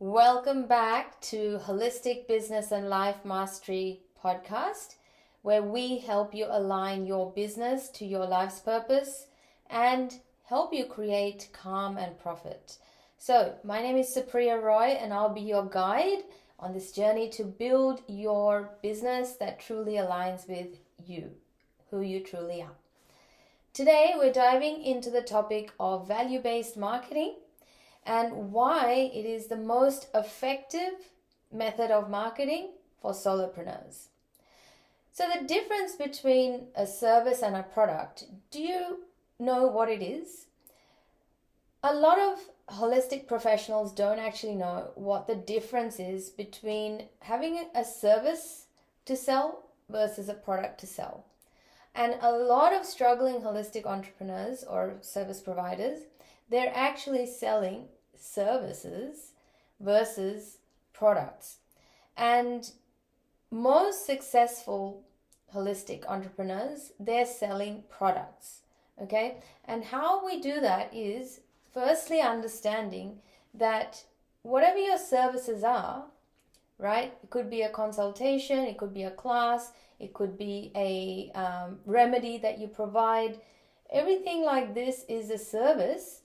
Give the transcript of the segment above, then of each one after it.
Welcome back to Holistic Business and Life Mastery podcast, where we help you align your business to your life's purpose and help you create calm and profit. So, my name is Supriya Roy, and I'll be your guide on this journey to build your business that truly aligns with you, who you truly are. Today, we're diving into the topic of value-based marketing and why it is the most effective method of marketing for solopreneurs. So the difference between a service and a product, do you know what it is? A lot of holistic professionals don't actually know what the difference is between having a service to sell versus a product to sell. And a lot of struggling holistic entrepreneurs or service providers, they're actually selling services versus products. And most successful holistic entrepreneurs, they're selling products. Okay? And how we do that is firstly understanding that whatever your services are, right? It could be a consultation, it could be a class, it could be a remedy that you provide. Everything like this is a service.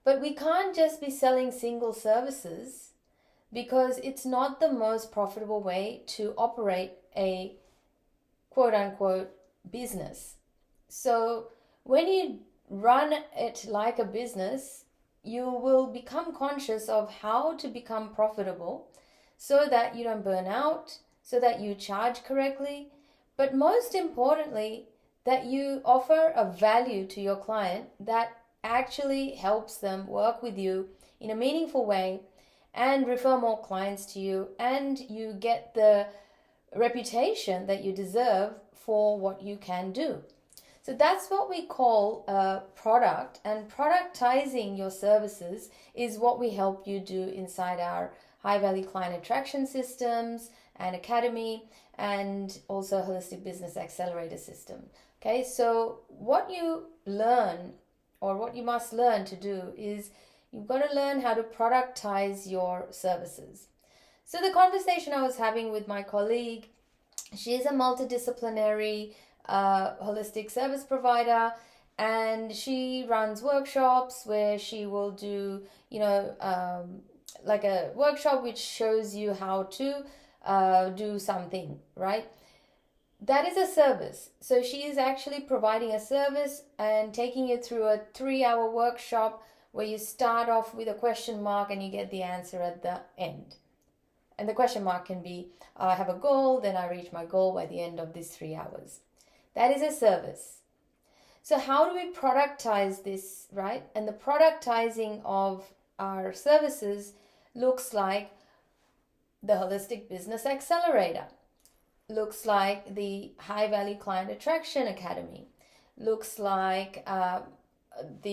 But we can't just be selling single services because it's not the most profitable way to operate a quote unquote business. So when you run it like a business, you will become conscious of how to become profitable so that you don't burn out, so that you charge correctly, but most importantly, that you offer a value to your client that actually helps them work with you in a meaningful way and refer more clients to you, and you get the reputation that you deserve for what you can do. So that's what we call a product, and productizing your services is what we help you do inside our high value client attraction systems and academy, and also holistic business accelerator system. Okay, so what you learn, or what you must learn to do, is you've got to learn how to productize your services. So the conversation I was having with my colleague, she is a multidisciplinary holistic service provider, and she runs workshops where she will do, like a workshop which shows you how to do something, right? That is a service. So she is actually providing a service and taking you through a 3-hour workshop where you start off with a question mark and you get the answer at the end. And the question mark can be, I have a goal, then I reach my goal by the end of these 3 hours. That is a service. So how do we productize this, right? And the productizing of our services looks like the Holistic Business Accelerator. Looks like the High Value Client Attraction Academy, looks like the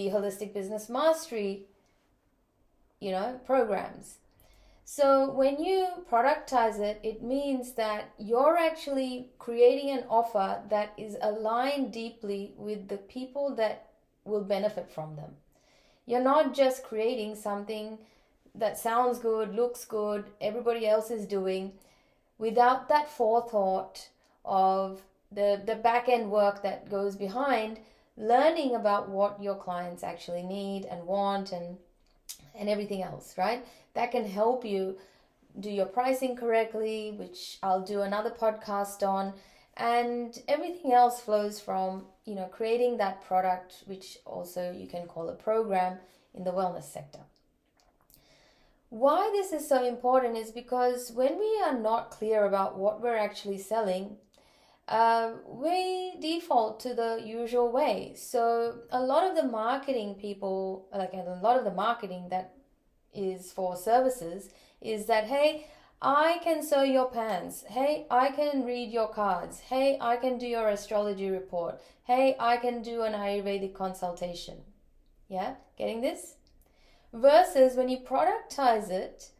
Holistic Business Mastery, programs. So when you productize it, it means that you're actually creating an offer that is aligned deeply with the people that will benefit from them. You're not just creating something that sounds good, looks good, everybody else is doing, without that forethought of the back-end work that goes behind learning about what your clients actually need and want and everything else, right? That can help you do your pricing correctly, which I'll do another podcast on, and everything else flows from, creating that product, which also you can call a program in the wellness sector. Why this is so important is because when we are not clear about what we're actually selling, we default to the usual way. So a lot of the marketing people, like a lot of the marketing that is for services, is that, hey, I can sew your pants. Hey, I can read your cards. Hey, I can do your astrology report. Hey, I can do an Ayurvedic consultation. Yeah, getting this? Versus when you productize it,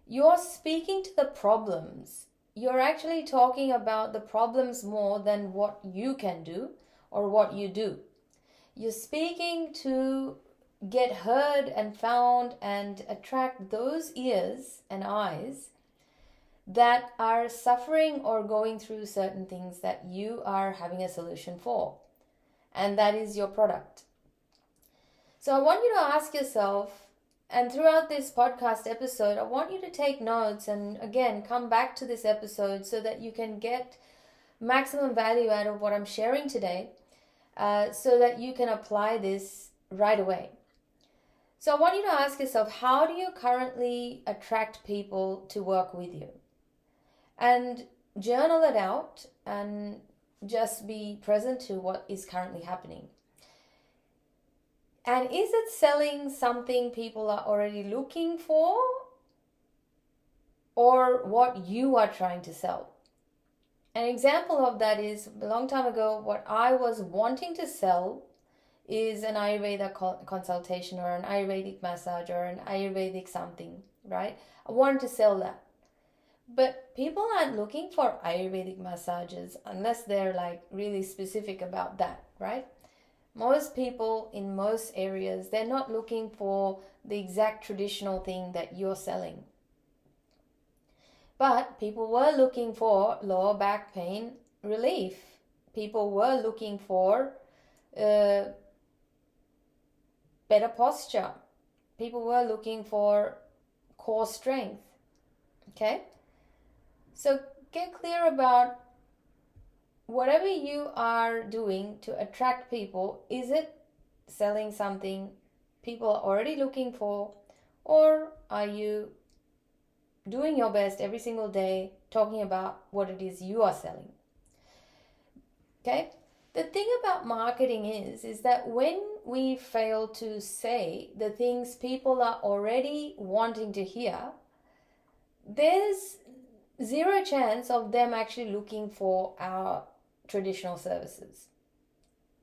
you're speaking to the problems. You're actually talking about the problems more than what you can do or what you do. You're speaking to get heard and found and attract those ears and eyes that are suffering or going through certain things that you are having a solution for. And that is your product. So I want you to ask yourself, and throughout this podcast episode, I want you to take notes and again, come back to this episode so that you can get maximum value out of what I'm sharing today, so that you can apply this right away. So I want you to ask yourself, how do you currently attract people to work with you? And journal it out and just be present to what is currently happening. And is it selling something people are already looking for, or what you are trying to sell? An example of that is, a long time ago, what I was wanting to sell is an Ayurveda consultation or an Ayurvedic massage or an Ayurvedic something, right? I wanted to sell that. But people aren't looking for Ayurvedic massages unless they're like really specific about that, right? Most people in most areas, they're not looking for the exact traditional thing that you're selling. But people were looking for lower back pain relief. People were looking for better posture. People were looking for core strength. Okay? So get clear about whatever you are doing to attract people. Is it selling something people are already looking for, or are you doing your best every single day talking about what it is you are selling? Okay? The thing about marketing is that when we fail to say the things people are already wanting to hear, there's zero chance of them actually looking for our traditional services.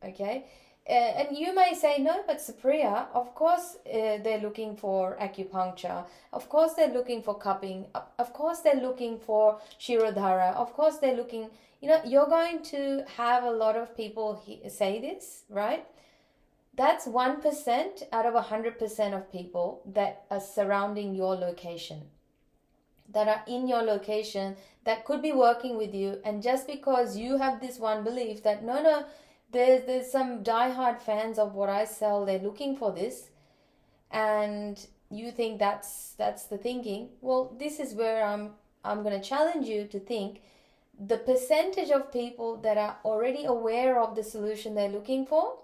Okay? And you may say, no, but Supriya, of course they're looking for acupuncture. Of course they're looking for cupping. Of course they're looking for Shirodhara. Of course they're looking, you're going to have a lot of people say this, right? That's 1% out of 100% of people that are surrounding your location, that are in your location, that could be working with you. And just because you have this one belief that, no, there's some diehard fans of what I sell, they're looking for this, and you think that's the thinking, well, this is where I'm going to challenge you to think the percentage of people that are already aware of the solution they're looking for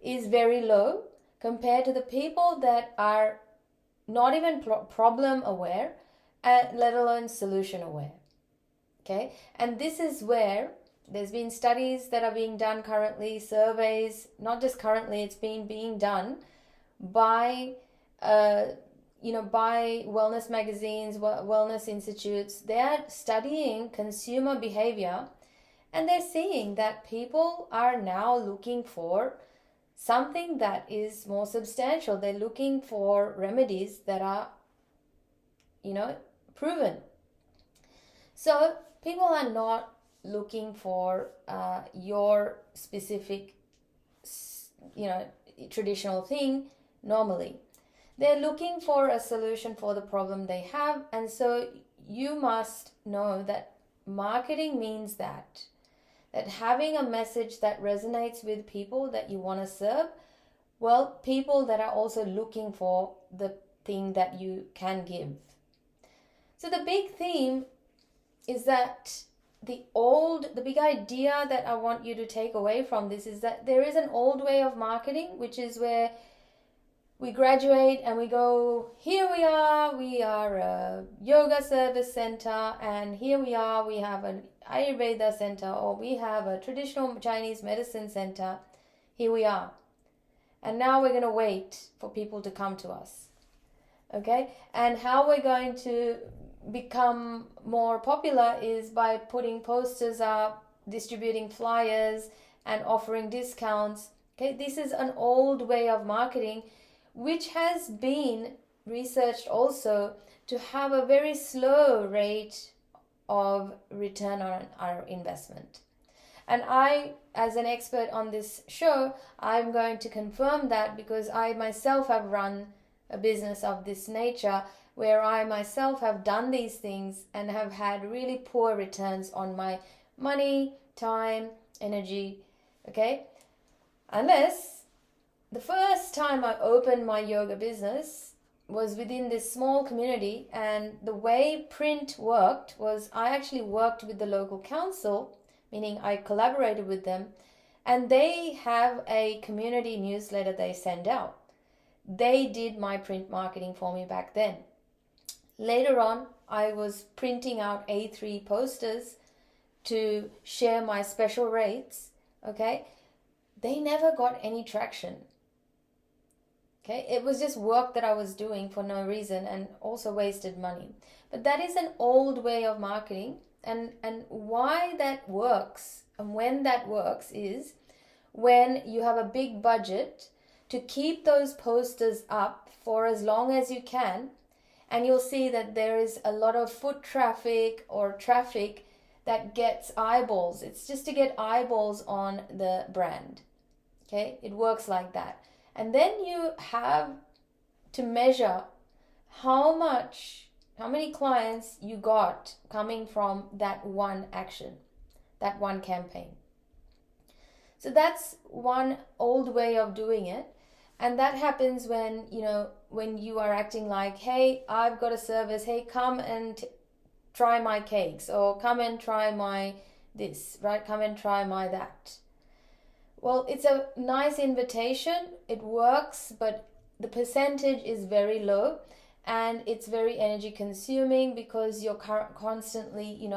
is very low compared to the people that are not even problem aware, let alone solution aware. Okay? And this is where there's been studies that are being done currently, surveys, not just currently, it's been being done by by wellness magazines, wellness institutes. They're studying consumer behavior, and they're seeing that people are now looking for something that is more substantial. They're looking for remedies that are, proven. So people are not looking for your specific, traditional thing normally. They're looking for a solution for the problem they have. And so you must know that marketing means that having a message that resonates with people that you want to serve, well, people that are also looking for the thing that you can give. So the big theme is that the big idea that I want you to take away from this is that there is an old way of marketing, which is where we graduate and we go, here we are a yoga service center, and here we have an Ayurveda center, or we have a traditional Chinese medicine center. Here we are. And now we're going to wait for people to come to us. Okay? And how we're going to become more popular is by putting posters up, distributing flyers, and offering discounts. Okay? This is an old way of marketing, which has been researched also to have a very slow rate of return on our investment. And I, as an expert on this show, I'm going to confirm that, because I myself have run a business of this nature, where I myself have done these things and have had really poor returns on my money, time, energy, okay? Unless the first time I opened my yoga business was within this small community, and the way print worked was I actually worked with the local council, meaning I collaborated with them, and they have a community newsletter they send out. They did my print marketing for me back then. Later on, I was printing out A3 posters to share my special rates, okay? They never got any traction. Okay, it was just work that I was doing for no reason, and also wasted money. But that is an old way of marketing, and why that works and when that works is when you have a big budget to keep those posters up for as long as you can, and you'll see that there is a lot of foot traffic or traffic that gets eyeballs. It's just to get eyeballs on the brand. Okay, it works like that. And then you have to measure how many clients you got coming from that one action, that one campaign. So that's one old way of doing it. And that happens when, when you are acting like, hey, I've got a service, hey, come and try my cakes, or come and try my this, right? Come and try my that. Well, it's a nice invitation, it works, but the percentage is very low, and it's very energy consuming, because you're constantly,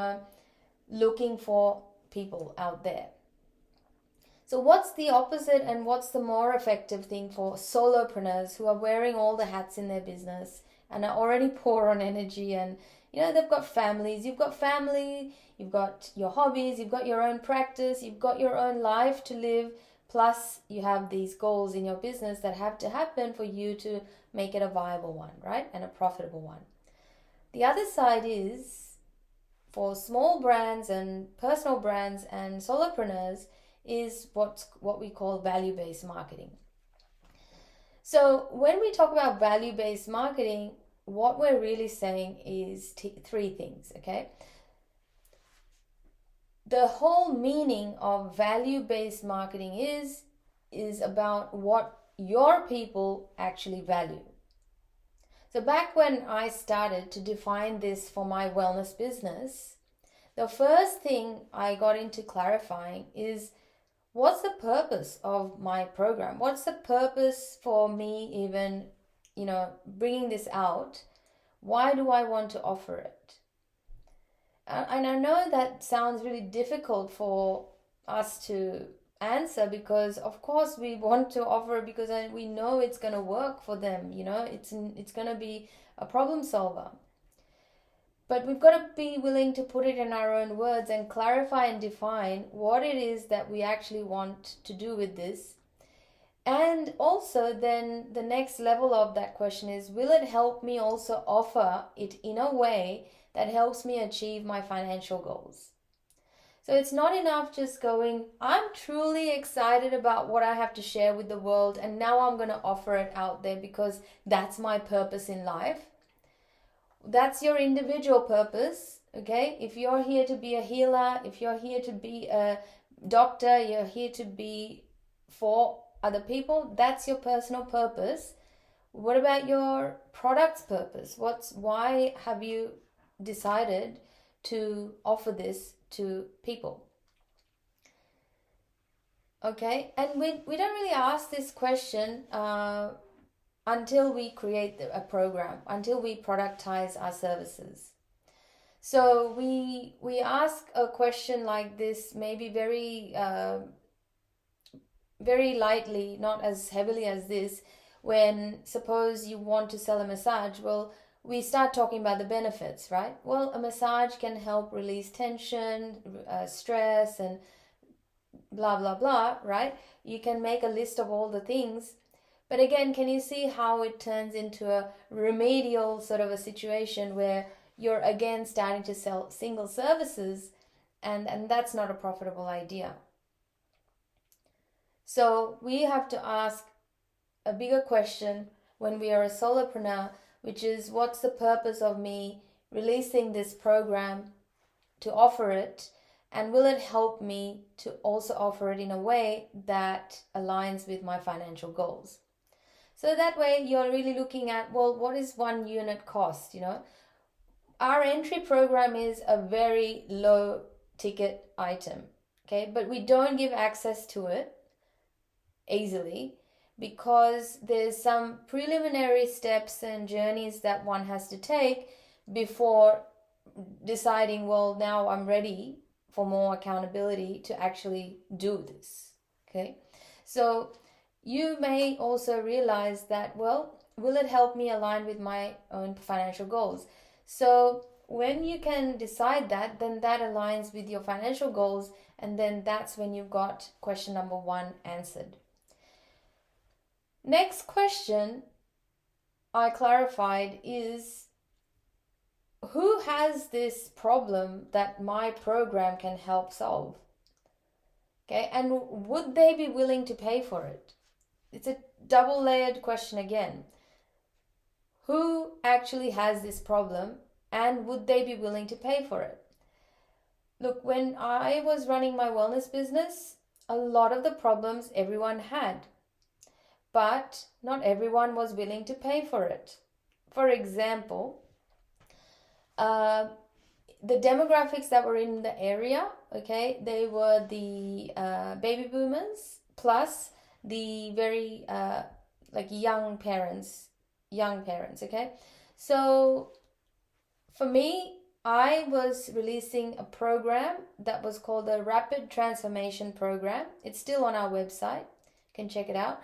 looking for people out there. So what's the opposite, and what's the more effective thing for solopreneurs who are wearing all the hats in their business and are already poor on energy, and they've got families, you've got family, you've got your hobbies, you've got your own practice, you've got your own life to live, plus you have these goals in your business that have to happen for you to make it a viable one, right? And a profitable one. The other side is, for small brands and personal brands and solopreneurs, is what we call value-based marketing. So when we talk about value-based marketing, what we're really saying is three things, okay? The whole meaning of value-based marketing is about what your people actually value. So back when I started to define this for my wellness business, the first thing I got into clarifying is, what's the purpose of my program? What's the purpose for me even, bringing this out? Why do I want to offer it? And I know that sounds really difficult for us to answer, because of course we want to offer it because we know it's going to work for them. It's going to be a problem solver. But we've got to be willing to put it in our own words and clarify and define what it is that we actually want to do with this. And also then the next level of that question is, will it help me also offer it in a way that helps me achieve my financial goals? So it's not enough just going, I'm truly excited about what I have to share with the world, and now I'm going to offer it out there because that's my purpose in life. That's your individual purpose, okay? If you're here to be a healer, if you're here to be a doctor, you're here to be for other people, that's your personal purpose. What about your product's purpose? Why have you decided to offer this to people? Okay, and we don't really ask this question until we create a program, until we productize our services. So we ask a question like this, maybe very very lightly, not as heavily as this, when suppose you want to sell a massage. Well, we start talking about the benefits, right? Well, a massage can help release tension, stress, and blah, blah, blah, right? You can make a list of all the things. But again, can you see how it turns into a remedial sort of a situation where you're again starting to sell single services, And that's not a profitable idea. So we have to ask a bigger question when we are a solopreneur, which is, what's the purpose of me releasing this program to offer it, and will it help me to also offer it in a way that aligns with my financial goals? So that way you're really looking at, well, what is one unit cost? Our entry program is a very low ticket item, okay, but we don't give access to it easily, because there's some preliminary steps and journeys that one has to take before deciding, well, now I'm ready for more accountability to actually do this. Okay, so you may also realize that, well, will it help me align with my own financial goals? So when you can decide that, then that aligns with your financial goals, and then that's when you've got question number 1 answered. Next question I clarified is, who has this problem that my program can help solve? Okay, and would they be willing to pay for it? It's a double-layered question again. Who actually has this problem, and would they be willing to pay for it? Look, when I was running my wellness business, a lot of the problems everyone had, but not everyone was willing to pay for it. For example, the demographics that were in the area, okay, they were the baby boomers plus the very young parents, okay. So for me, I was releasing a program that was called the Rapid Transformation Program. It's still on our website. You can check it out.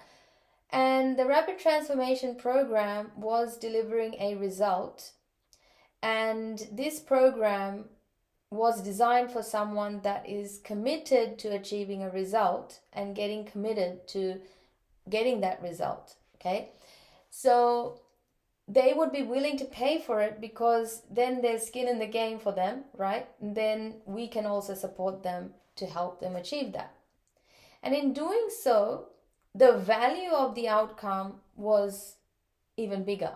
And the Rapid Transformation Program was delivering a result. And this program was designed for someone that is committed to achieving a result and getting committed to getting that result. Okay. So they would be willing to pay for it, because then there's skin in the game for them, right? And then we can also support them to help them achieve that. And in doing so, the value of the outcome was even bigger.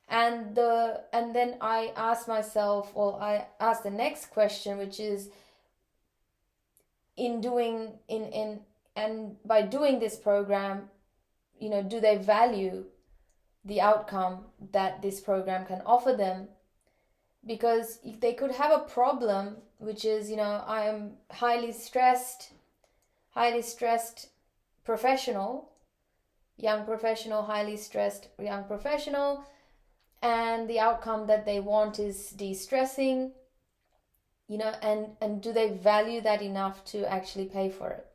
And then I asked myself, I asked the next question, which is, by doing this program, do they value the outcome that this program can offer them? Because if they could have a problem, which is, I am highly stressed professional, highly stressed young professional, and the outcome that they want is de-stressing, and do they value that enough to actually pay for it?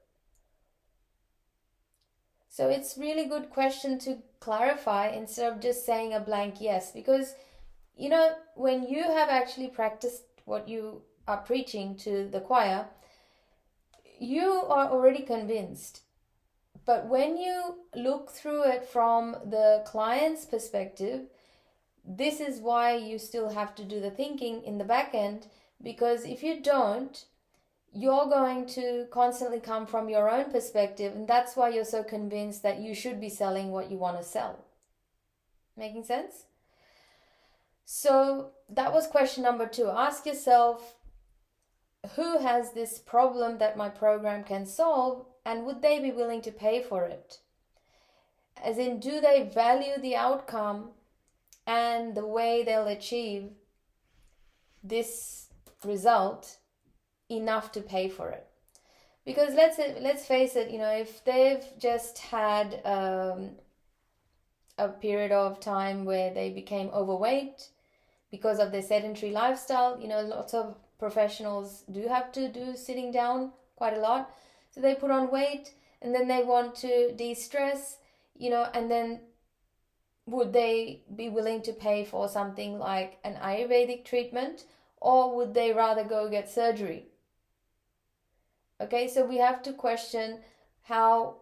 So it's really good question to clarify instead of just saying a blank yes, because when you have actually practiced what you are preaching to the choir, you are already convinced. But when you look through it from the client's perspective, this is why you still have to do the thinking in the back end, because if you don't, you're going to constantly come from your own perspective, and that's why you're so convinced that you should be selling what you want to sell. Making sense? So that was question number 2. Ask yourself, who has this problem that my program can solve, and would they be willing to pay for it? As in, do they value the outcome and the way they'll achieve this result enough to pay for it? Because let's face it, if they've just had a period of time where they became overweight because of their sedentary lifestyle, lots of professionals do have to do sitting down quite a lot, so they put on weight, and then they want to de-stress, and then would they be willing to pay for something like an Ayurvedic treatment, or would they rather go get surgery? Okay, so we have to question, how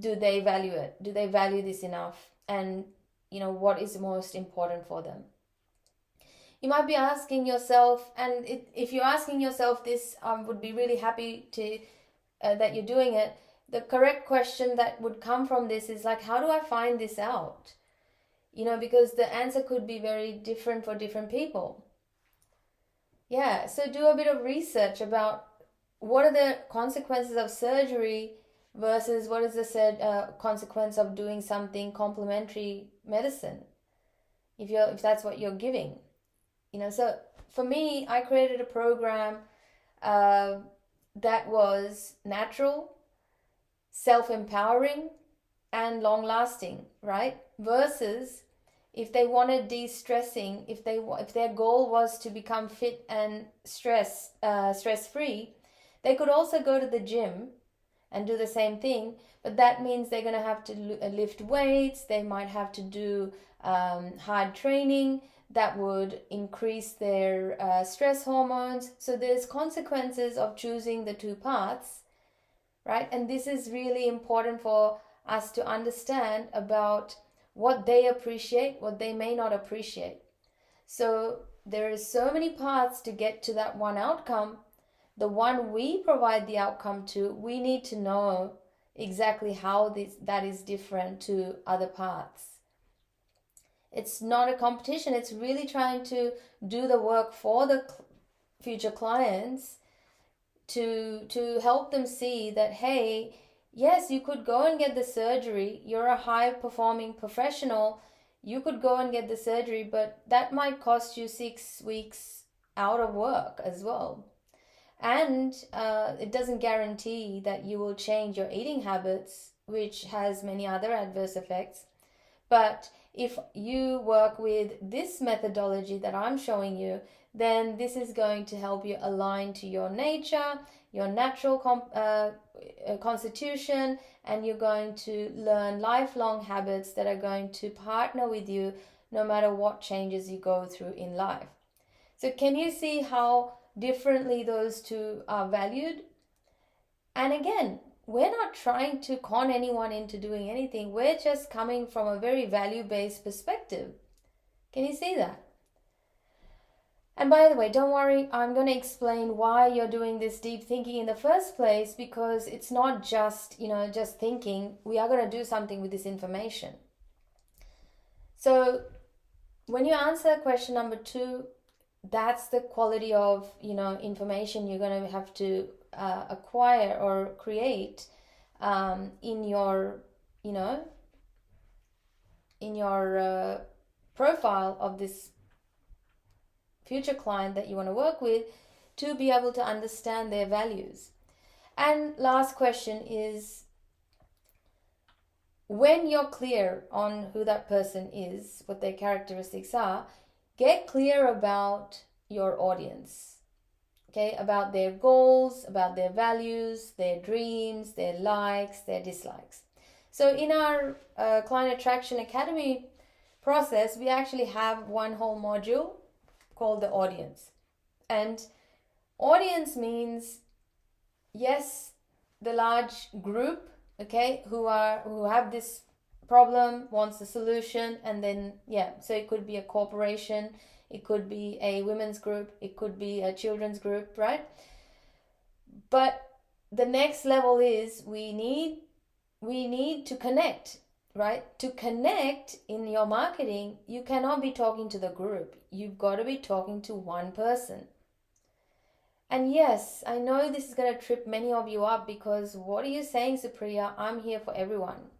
do they value it? Do they value this enough? And, what is most important for them? you might be asking yourself, and if you're asking yourself this, I would be really happy to that you're doing it. The correct question that would come from this is like, how do I find this out? Because the answer could be very different for different people. Yeah, so do a bit of research about what are the consequences of surgery versus what is the consequence of doing something complementary medicine, if that's what you're giving. So for me, I created a program that was natural, self-empowering, and long-lasting, right? Versus if they wanted de-stressing, if their goal was to become fit and stress-free, they could also go to the gym and do the same thing, but that means they're going to have to lift weights. They might have to do hard training that would increase their stress hormones. So there's consequences of choosing the two paths, right? And this is really important for us to understand about what they appreciate, what they may not appreciate. So there is so many paths to get to that one outcome. The one we provide the outcome to, we need to know exactly how that is different to other paths. It's not a competition. It's really trying to do the work for the future clients to help them see that, hey, yes, you could go and get the surgery. You're a high-performing professional. You could go and get the surgery, but that might cost you 6 weeks out of work as well. And it doesn't guarantee that you will change your eating habits, which has many other adverse effects. But if you work with this methodology that I'm showing you, then this is going to help you align to your nature, your natural constitution, and you're going to learn lifelong habits that are going to partner with you no matter what changes you go through in life. So can you see how differently those two are valued? And again, we're not trying to con anyone into doing anything. We're just coming from a very value-based perspective. Can you see that? And by the way, don't worry, I'm going to explain why you're doing this deep thinking in the first place, because it's not just, just thinking. We are going to do something with this information. So when you answer question number 2, that's the quality of, information you're going to have to acquire or create in your profile of this future client that you want to work with, to be able to understand their values. And last question is, when you're clear on who that person is, what their characteristics are, get clear about your audience, okay? About their goals, about their values, their dreams, their likes, their dislikes. So in our Client Attraction Academy process, we actually have one whole module called the audience. And audience means, yes, the large group, okay, who have this problem, wants a solution, and then, so it could be a corporation, it could be a women's group, it could be a children's group, right? But the next level is we need to connect, right? To connect in your marketing, you cannot be talking to the group. You've got to be talking to one person. And yes, I know this is going to trip many of you up, because what are you saying, Supriya? I'm here for everyone.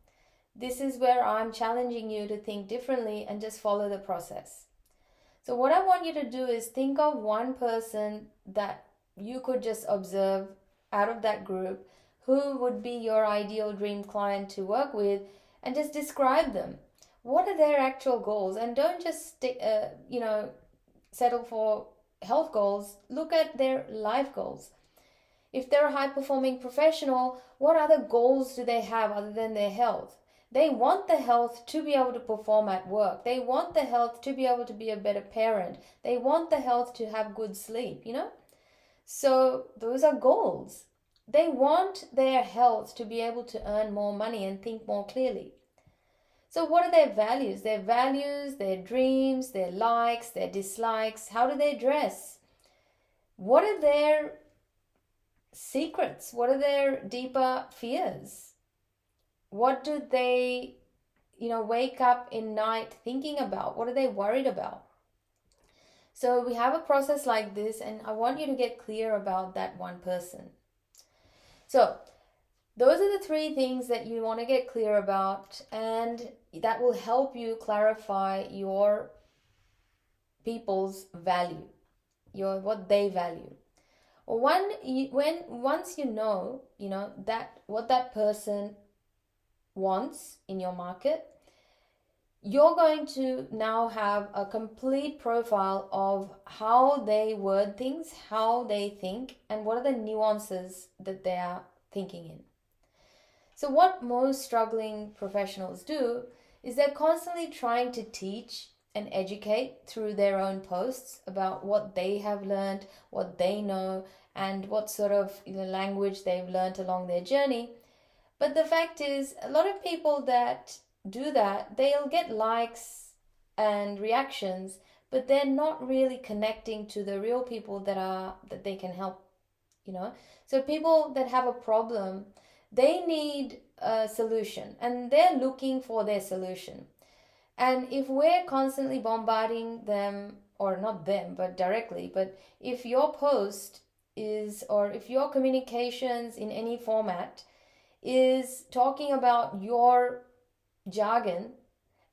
This is where I'm challenging you to think differently and just follow the process. So what I want you to do is think of one person that you could just observe out of that group, who would be your ideal dream client to work with, and just describe them. What are their actual goals? And don't just settle for health goals. Look at their life goals. If they're a high-performing professional, what other goals do they have other than their health? They want the health to be able to perform at work. They want the health to be able to be a better parent. They want the health to have good sleep, So those are goals. They want their health to be able to earn more money and think more clearly. So what are their values? Their values, their dreams, their likes, their dislikes. How do they dress? What are their secrets? What are their deeper fears? What do they, wake up in night thinking about? What are they worried about? So we have a process like this, and I want you to get clear about that one person. So those are the 3 things that you want to get clear about, and that will help you clarify your people's value, what they value. Once you know that what that person wants in your market, you're going to now have a complete profile of how they word things, how they think, and what are the nuances that they are thinking in. So what most struggling professionals do is they're constantly trying to teach and educate through their own posts about what they have learned, what they know, and what sort of language they've learned along their journey. But the fact is, a lot of people that do that, they'll get likes and reactions, but they're not really connecting to the real people that they can help. So people that have a problem, they need a solution, and they're looking for their solution. And if we're constantly bombarding them, or not them, but directly, but if your post is, or if your communications in any format is talking about your jargon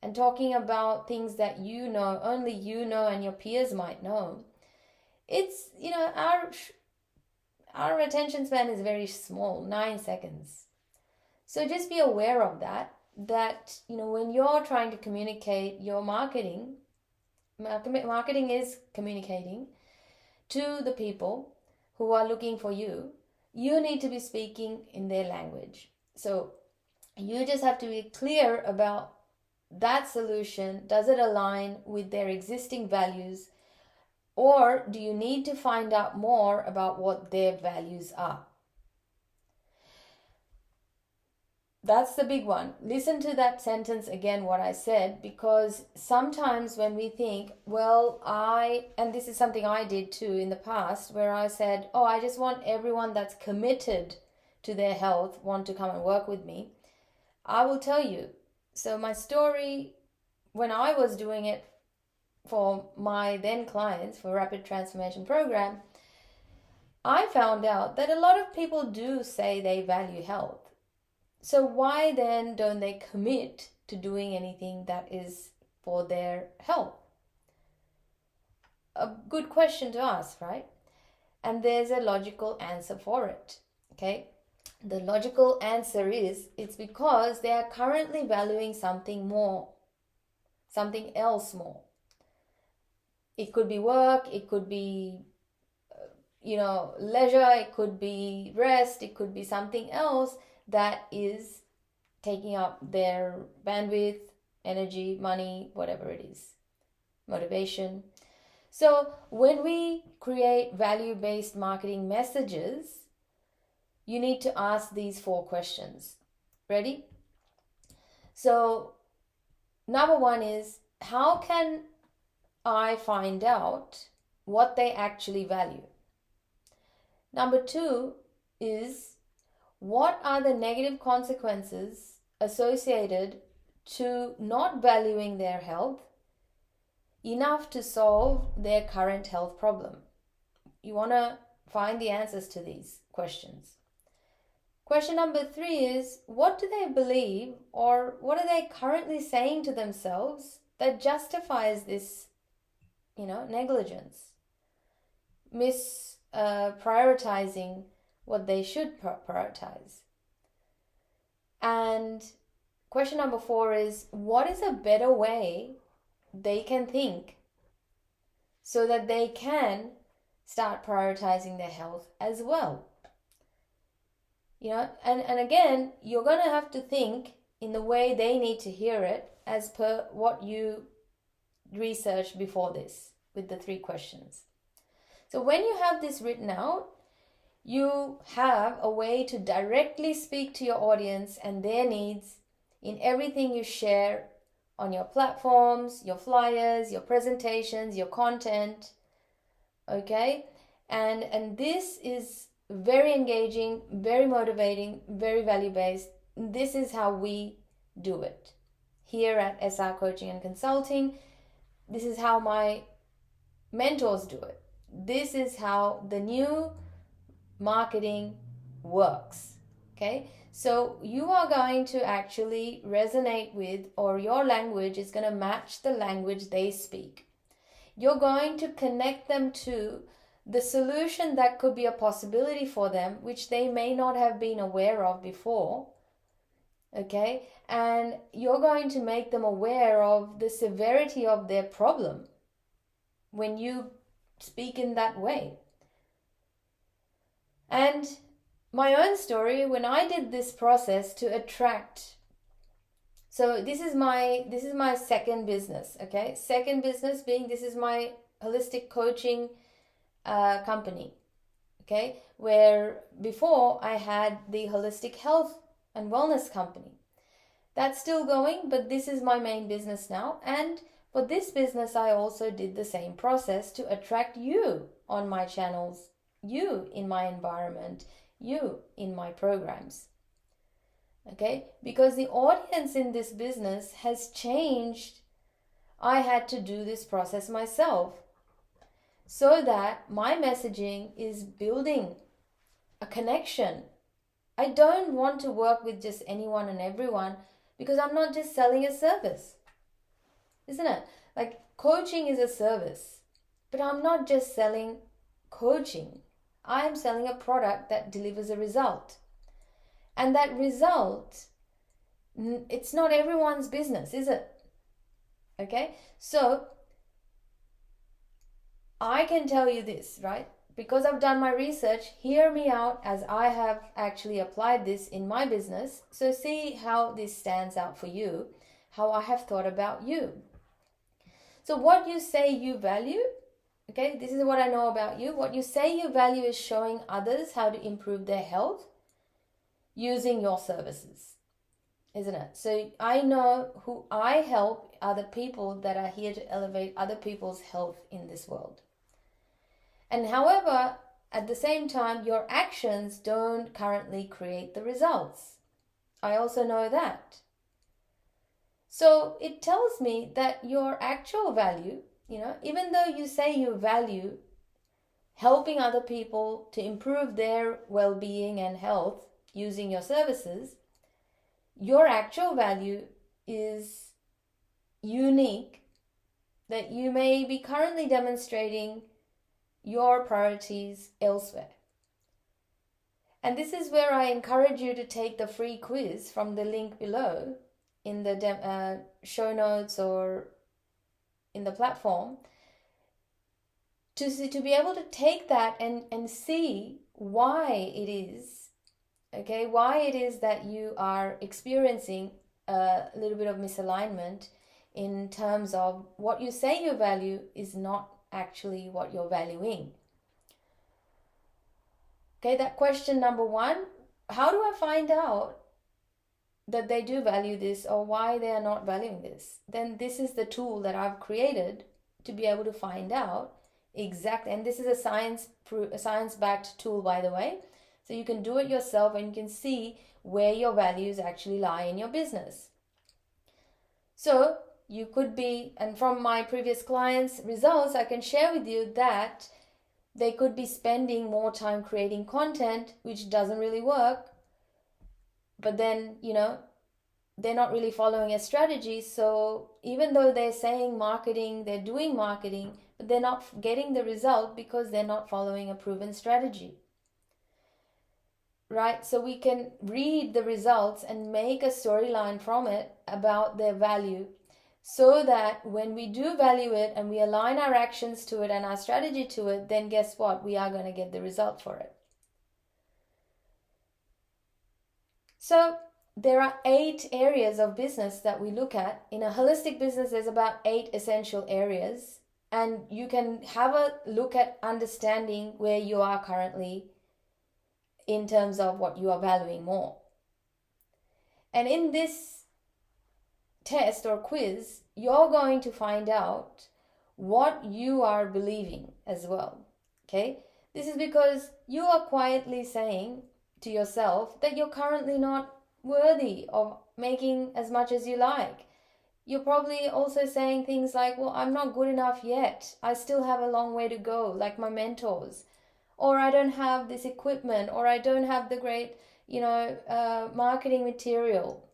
and talking about things that only and your peers might know, it's, our attention span is very small, 9 seconds. So just be aware of that when you're trying to communicate your marketing is communicating to the people who are looking for you. You need to be speaking in their language. So you just have to be clear about that solution. Does it align with their existing values, or do you need to find out more about what their values are? That's the big one. Listen to that sentence again, what I said, because sometimes when we think, and this is something I did too in the past, where I said, I just want everyone that's committed to their health want to come and work with me. I will tell you. So my story, when I was doing it for my then clients for Rapid Transformation Program, I found out that a lot of people do say they value health. So why then don't they commit to doing anything that is for their health? A good question to ask, right? And there's a logical answer for it, okay? The logical answer is, it's because they are currently valuing something else more. It could be work, it could be, leisure, it could be rest, it could be something else that is taking up their bandwidth, energy, money, whatever it is, motivation. So when we create value-based marketing messages, you need to ask these 4 questions. Ready? So number 1 is, how can I find out what they actually value? Number 2 is, what are the negative consequences associated to not valuing their health enough to solve their current health problem? You want to find the answers to these questions. Question number 3 is, what do they believe, or what are they currently saying to themselves that justifies this, negligence, prioritizing what they should prioritize? And question number 4 is, what is a better way they can think so that they can start prioritizing their health as well? And again, you're going to have to think in the way they need to hear it, as per what you researched before this with the 3 questions. So when you have this written out, you have a way to directly speak to your audience and their needs in everything you share on your platforms, your flyers, your presentations, your content. Okay? And this is very engaging, very motivating, very value-based. This is how we do it here at SR Coaching and Consulting. This is how my mentors do it. This is how the new marketing works. Okay? So you are going to actually resonate with, or your language is going to match the language they speak. You're going to connect them to the solution that could be a possibility for them, which they may not have been aware of before. Okay? And you're going to make them aware of the severity of their problem when you speak in that way. And my own story, when I did this process to attract, so this is my second business, okay? Second business being, this is my holistic coaching company, okay? Where before I had the holistic health and wellness company. That's still going, but this is my main business now. And for this business, I also did the same process to attract you on my channels, you in my environment, you in my programs. Okay? Because the audience in this business has changed. I had to do this process myself so that my messaging is building a connection. I don't want to work with just anyone and everyone, because I'm not just selling a service. Isn't it? Like, coaching is a service, but I'm not just selling coaching. I am selling a product that delivers a result. And that result, it's not everyone's business, is it? Okay? So, I can tell you this, right? Because I've done my research, hear me out as I have actually applied this in my business. So see how this stands out for you, how I have thought about you. So what you say you value, okay, this is what I know about you. What you say you value is showing others how to improve their health using your services, isn't it? So I know who I help are the people that are here to elevate other people's health in this world. And however, at the same time, your actions don't currently create the results. I also know that. So it tells me that your actual value, even though you say you value helping other people to improve their well-being and health using your services, your actual value is unique, that you may be currently demonstrating your priorities elsewhere. And this is where I encourage you to take the free quiz from the link below in the show notes or in the platform, to be able to take that and see why it is, okay, why it is that you are experiencing a little bit of misalignment in terms of what you say you value is not actually what you're valuing. Okay, that question number one, how do I find out that they do value this or why they are not valuing this? Then this is the tool that I've created to be able to find out exactly. And this is a science-backed tool, by the way. So you can do it yourself and you can see where your values actually lie in your business. So you could be, and from my previous clients' results, I can share with you that they could be spending more time creating content, which doesn't really work. But then, they're not really following a strategy. So even though they're saying marketing, they're doing marketing, but they're not getting the result because they're not following a proven strategy. Right? So we can read the results and make a storyline from it about their value, so that when we do value it and we align our actions to it and our strategy to it, then guess what? We are going to get the result for it. So there are 8 areas of business that we look at. In a holistic business, there's about 8 essential areas. And you can have a look at understanding where you are currently in terms of what you are valuing more. And in this test or quiz, you're going to find out what you are believing as well. Okay? This is because you are quietly saying to yourself that you're currently not worthy of making as much as you like. You're probably also saying things like, well, I'm not good enough yet. I still have a long way to go, like my mentors. Or I don't have this equipment, or I don't have the great, marketing material.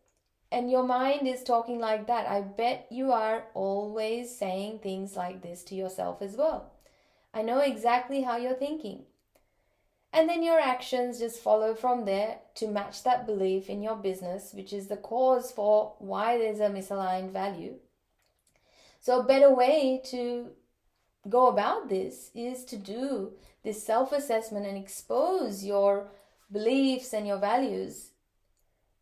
And your mind is talking like that. I bet you are always saying things like this to yourself as well. I know exactly how you're thinking. And then your actions just follow from there to match that belief in your business, which is the cause for why there's a misaligned value. So a better way to go about this is to do this self-assessment and expose your beliefs and your values,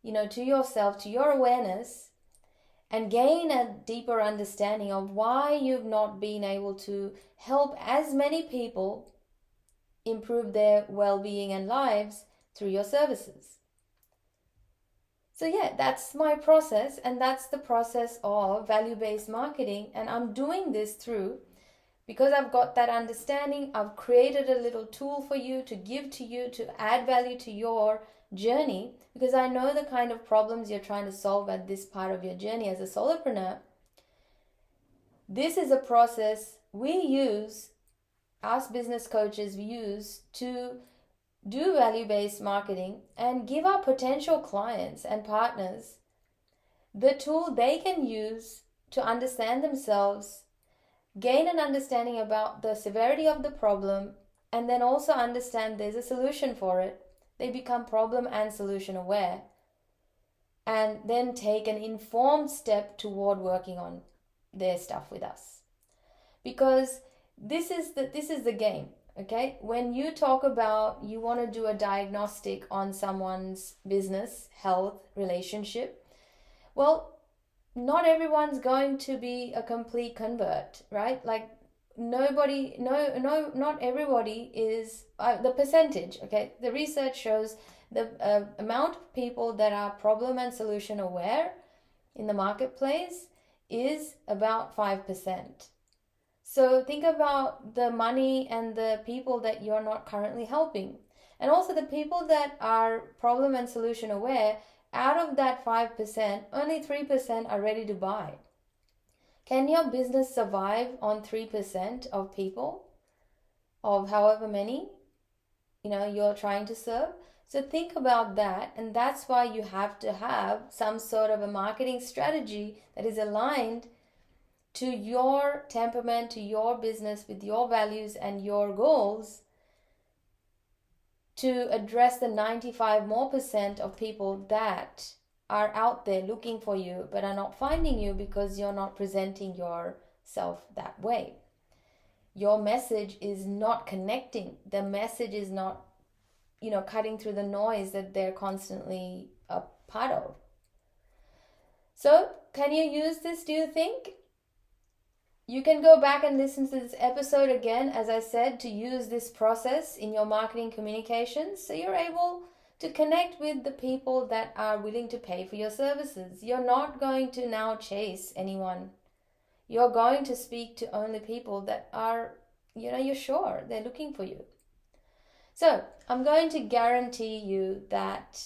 to yourself, to your awareness, and gain a deeper understanding of why you've not been able to help as many people improve their well-being and lives through your services. So yeah, that's my process, and that's the process of value-based marketing. And I'm doing this because I've got that understanding. I've created a little tool for you to give to you to add value to your journey, because I know the kind of problems you're trying to solve at this part of your journey as a solopreneur. This is a process us business coaches use to do value-based marketing and give our potential clients and partners the tool they can use to understand themselves, gain an understanding about the severity of the problem, and then also understand there's a solution for it. They become problem and solution aware, and then take an informed step toward working on their stuff with us. Because this is the game, okay? When you talk about you want to do a diagnostic on someone's business, health, relationship, well, not everyone's going to be a complete convert, right? Like not everybody is the percentage, okay? The research shows the amount of people that are problem and solution aware in the marketplace is about 5%. So think about the money and the people that you're not currently helping. And also the people that are problem and solution aware, out of that 5%, only 3% are ready to buy. Can your business survive on 3% of people, of however many, you're trying to serve? So think about that, and that's why you have to have some sort of a marketing strategy that is aligned to your temperament, to your business, with your values and your goals, to address the 95% of people that are out there looking for you but are not finding you because you're not presenting yourself that way. Your message is not connecting. The message is not, cutting through the noise that they're constantly a part of. So, can you use this, do you think? You can go back and listen to this episode again, as I said, to use this process in your marketing communications so you're able to connect with the people that are willing to pay for your services. You're not going to now chase anyone. You're going to speak to only people that are, you're sure they're looking for you. So I'm going to guarantee you that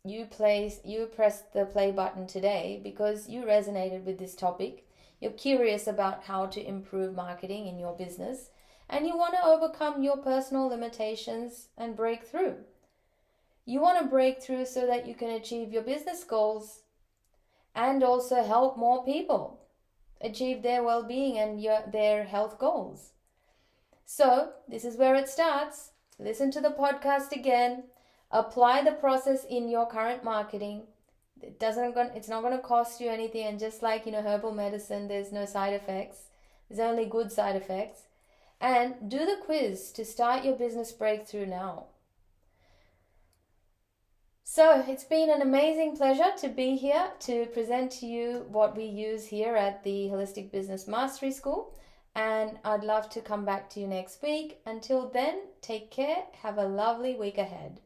you pressed the play button today because you resonated with this topic. You're curious about how to improve marketing in your business, and you want to overcome your personal limitations and break through. You want to break through so that you can achieve your business goals and also help more people achieve their well-being and their health goals. So this is where it starts. Listen to the podcast again. Apply the process in your current marketing. It's not going to cost you anything, and just like herbal medicine, there's no side effects. There's only good side effects. And do the quiz to start your business breakthrough now. So it's been an amazing pleasure to be here to present to you what we use here at the Holistic Business Mastery School, and I'd love to come back to you next week. Until then, take care. Have a lovely week ahead.